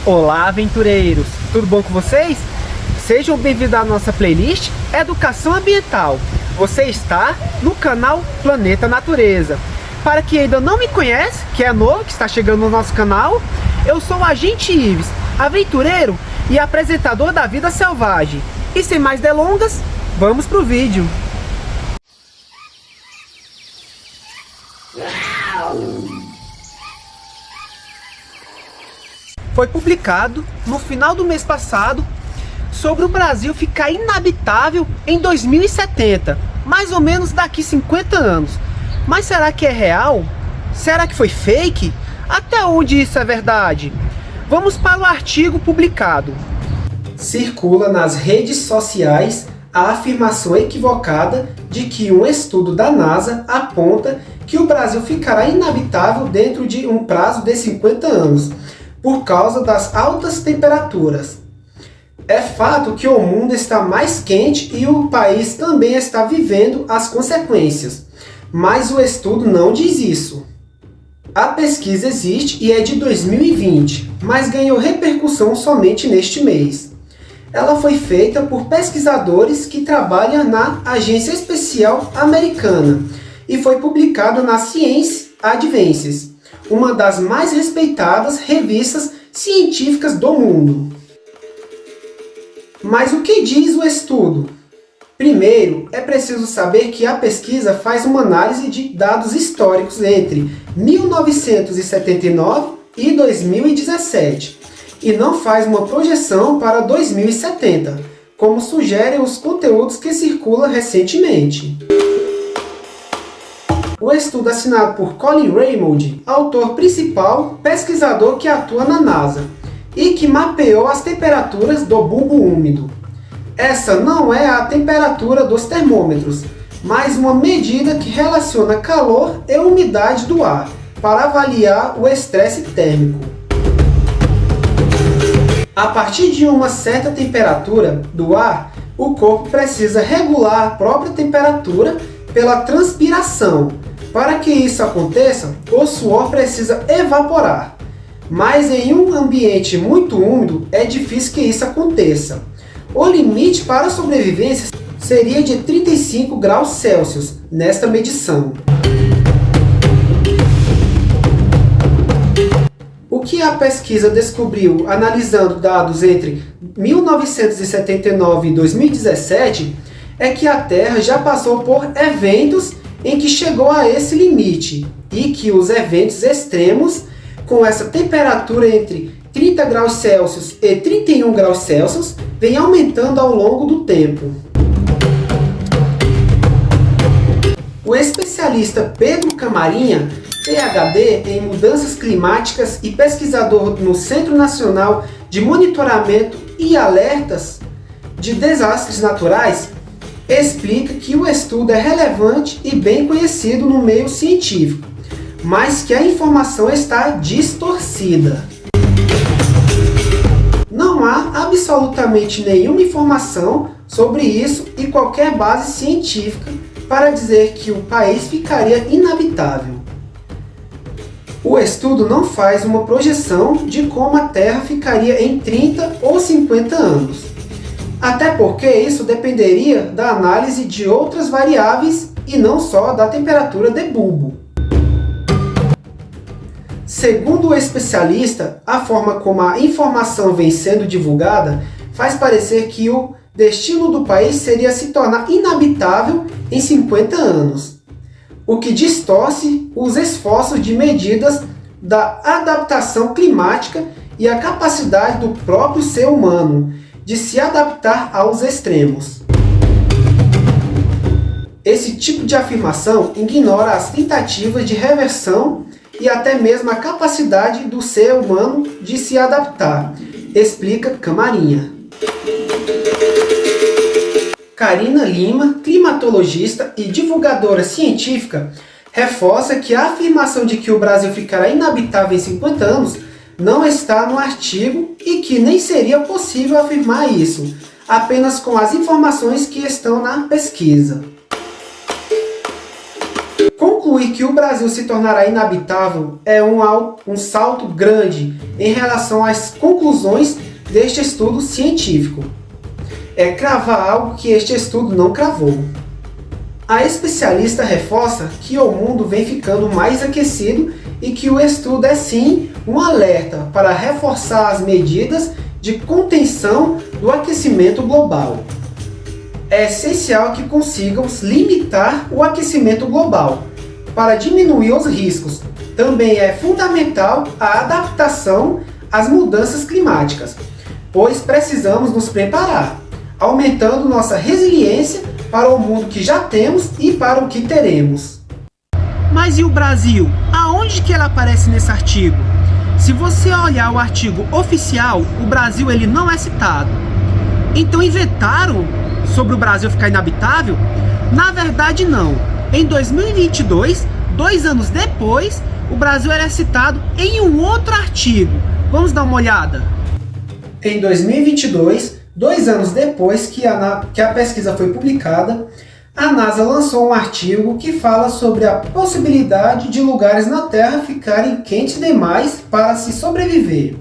Olá, aventureiros! Tudo bom com vocês? Sejam bem-vindos à nossa playlist Educação Ambiental. Você está no canal Planeta Natureza. Para quem ainda não me conhece, que é novo, que está chegando no nosso canal, eu sou o Agente Ives, aventureiro e apresentador da vida selvagem. E sem mais delongas, vamos pro vídeo. Foi publicado no final do mês passado sobre o Brasil ficar inabitável em 2070, mais ou menos daqui 50 anos. Mas será que é real? Será que foi fake? Até onde isso é verdade? Vamos para o artigo publicado. Circula nas redes sociais a afirmação equivocada de que um estudo da NASA aponta que o Brasil ficará inabitável dentro de um prazo de 50 anos, por causa das altas temperaturas. É fato que o mundo está mais quente e o país também está vivendo as consequências, mas o estudo não diz isso. A pesquisa existe e é de 2020, mas ganhou repercussão somente neste mês. Ela foi feita por pesquisadores que trabalham na Agência Espacial Americana e foi publicada na Science Advances, uma das mais respeitadas revistas científicas do mundo. Mas o que diz o estudo? Primeiro, é preciso saber que a pesquisa faz uma análise de dados históricos entre 1979 e 2017, e não faz uma projeção para 2070, como sugerem os conteúdos que circulam recentemente. O estudo assinado por Colin Raymond, autor principal, pesquisador que atua na NASA, e que mapeou as temperaturas do bulbo úmido. Essa não é a temperatura dos termômetros, mas uma medida que relaciona calor e umidade do ar, para avaliar o estresse térmico. A partir de uma certa temperatura do ar, o corpo precisa regular a própria temperatura pela transpiração. Para que isso aconteça, o suor precisa evaporar. Mas em um ambiente muito úmido, é difícil que isso aconteça. O limite para a sobrevivência seria de 35 graus Celsius nesta medição. O que a pesquisa descobriu analisando dados entre 1979 e 2017 é que a Terra já passou por eventos em que chegou a esse limite e que os eventos extremos com essa temperatura entre 30 graus Celsius e 31 graus Celsius vem aumentando ao longo do tempo. O especialista Pedro Camarinha, PhD em mudanças climáticas e pesquisador no Centro Nacional de Monitoramento e Alertas de Desastres Naturais, explica que o estudo é relevante e bem conhecido no meio científico, mas que a informação está distorcida. Não há absolutamente nenhuma informação sobre isso e qualquer base científica para dizer que o país ficaria inabitável. O estudo não faz uma projeção de como a Terra ficaria em 30 ou 50 anos. Até porque isso dependeria da análise de outras variáveis e não só da temperatura de bulbo. Segundo o especialista, a forma como a informação vem sendo divulgada faz parecer que o destino do país seria se tornar inabitável em 50 anos, o que distorce os esforços de medidas da adaptação climática e a capacidade do próprio ser humano de se adaptar aos extremos. Esse tipo de afirmação ignora as tentativas de reversão e até mesmo a capacidade do ser humano de se adaptar, explica Camarinha. Karina Lima, climatologista e divulgadora científica, reforça que a afirmação de que o Brasil ficará inabitável em 50 anos não está no artigo e que nem seria possível afirmar isso, apenas com as informações que estão na pesquisa. concluir que o Brasil se tornará inabitável é um salto grande em relação às conclusões deste estudo científico. É cravar algo que este estudo não cravou. A especialista reforça que o mundo vem ficando mais aquecido e que o estudo é sim um alerta para reforçar as medidas de contenção do aquecimento global. É essencial que consigamos limitar o aquecimento global para diminuir os riscos. Também é fundamental a adaptação às mudanças climáticas, pois precisamos nos preparar, aumentando nossa resiliência para o mundo que já temos e para o que teremos. Mas e o Brasil? Aonde que ele aparece nesse artigo? Se você olhar o artigo oficial, o Brasil ele não é citado. Então inventaram sobre o Brasil ficar inabitável? Na verdade não. Em 2022, 2 anos depois, o Brasil era citado em um outro artigo. Vamos dar uma olhada? Em 2022, 2 anos depois que a pesquisa foi publicada, a NASA lançou um artigo que fala sobre a possibilidade de lugares na Terra ficarem quentes demais para se sobreviver.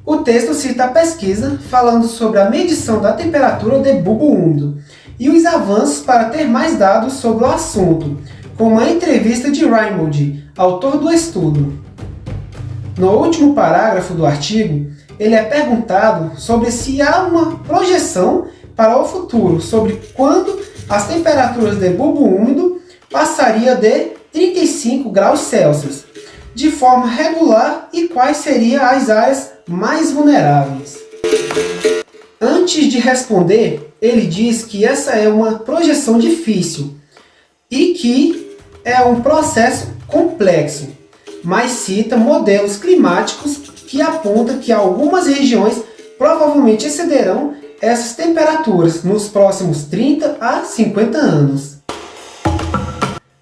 O texto cita a pesquisa falando sobre a medição da temperatura de bulbo úmido e os avanços para ter mais dados sobre o assunto, com uma entrevista de Raymond, autor do estudo. No último parágrafo do artigo, ele é perguntado sobre se há uma projeção para o futuro sobre quando as temperaturas de bulbo úmido passaria de 35 graus Celsius de forma regular e quais seriam as áreas mais vulneráveis. Antes de responder, ele diz que essa é uma projeção difícil e que é um processo complexo, mas cita modelos climáticos que apontam que algumas regiões provavelmente excederão essas temperaturas nos próximos 30 a 50 anos.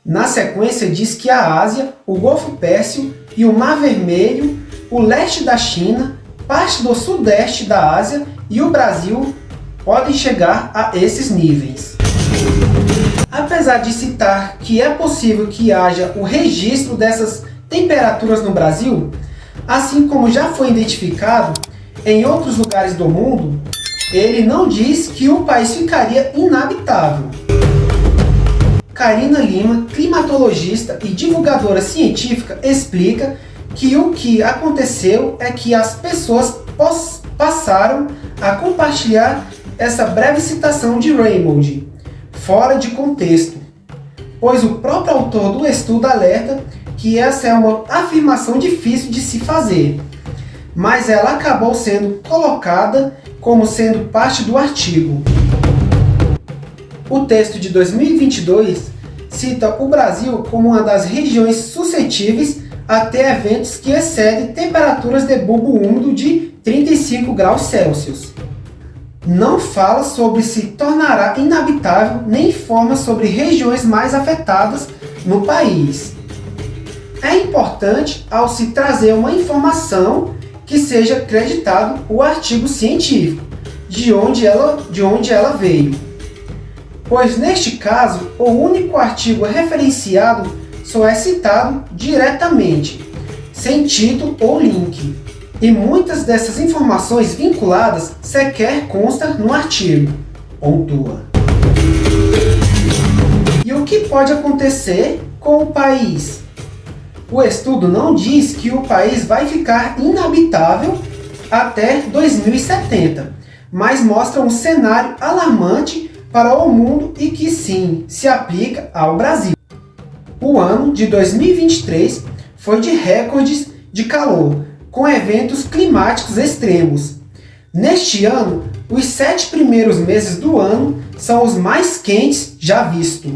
Na sequência diz que a Ásia, o Golfo Pérsico e o Mar Vermelho, o leste da China, parte do sudeste da Ásia e o Brasil podem chegar a esses níveis. Apesar de citar que é possível que haja o registro dessas temperaturas no Brasil, assim como já foi identificado em outros lugares do mundo, ele não diz que o país ficaria inabitável. Karina Lima, climatologista e divulgadora científica, explica que o que aconteceu é que as pessoas passaram a compartilhar essa breve citação de Raymond, fora de contexto, pois o próprio autor do estudo alerta que essa é uma afirmação difícil de se fazer, mas ela acabou sendo colocada como sendo parte do artigo. O texto de 2022 cita o Brasil como uma das regiões suscetíveis a ter eventos que excedem temperaturas de bulbo úmido de 35 graus Celsius. Não fala sobre se tornará inabitável nem informa sobre regiões mais afetadas no país. É importante, ao se trazer uma informação, que seja acreditado o artigo científico, de onde ela veio. Pois neste caso, o único artigo referenciado só é citado diretamente, sem título ou link. E muitas dessas informações vinculadas sequer constam no artigo. Pontua. E o que pode acontecer com o país? O estudo não diz que o país vai ficar inabitável até 2070, mas mostra um cenário alarmante para o mundo e que sim, se aplica ao Brasil. O ano de 2023 foi de recordes de calor, com eventos climáticos extremos. Neste ano, os 7 primeiros meses do ano são os mais quentes já vistos.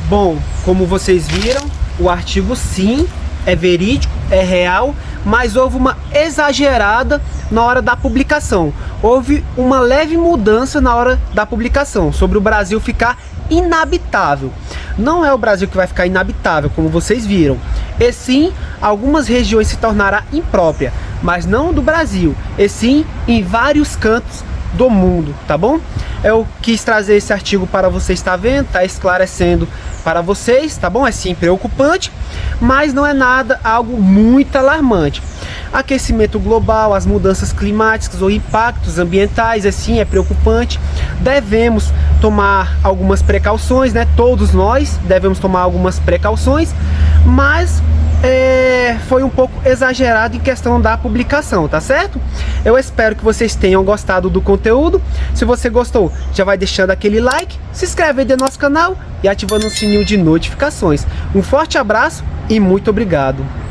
Bom, como vocês viram, o artigo sim é verídico, é real, mas houve uma exagerada na hora da publicação. Houve uma leve mudança na hora da publicação, sobre o Brasil ficar inabitável. Não é o Brasil que vai ficar inabitável, como vocês viram. E sim, algumas regiões se tornará imprópria, mas não do Brasil, e sim em vários cantos do mundo, tá bom? Eu quis trazer esse artigo para você estar vendo, tá esclarecendo para vocês, tá bom? É sim preocupante, mas não é nada algo muito alarmante. Aquecimento global, as mudanças climáticas ou impactos ambientais, assim, é preocupante. Devemos tomar algumas precauções, né? Todos nós devemos tomar algumas precauções, mas foi um pouco exagerado em questão da publicação, tá certo? Eu espero que vocês tenham gostado do conteúdo. Se você gostou, já vai deixando aquele like, se inscreve aí no nosso canal e ativando o sininho de notificações. Um forte abraço e muito obrigado!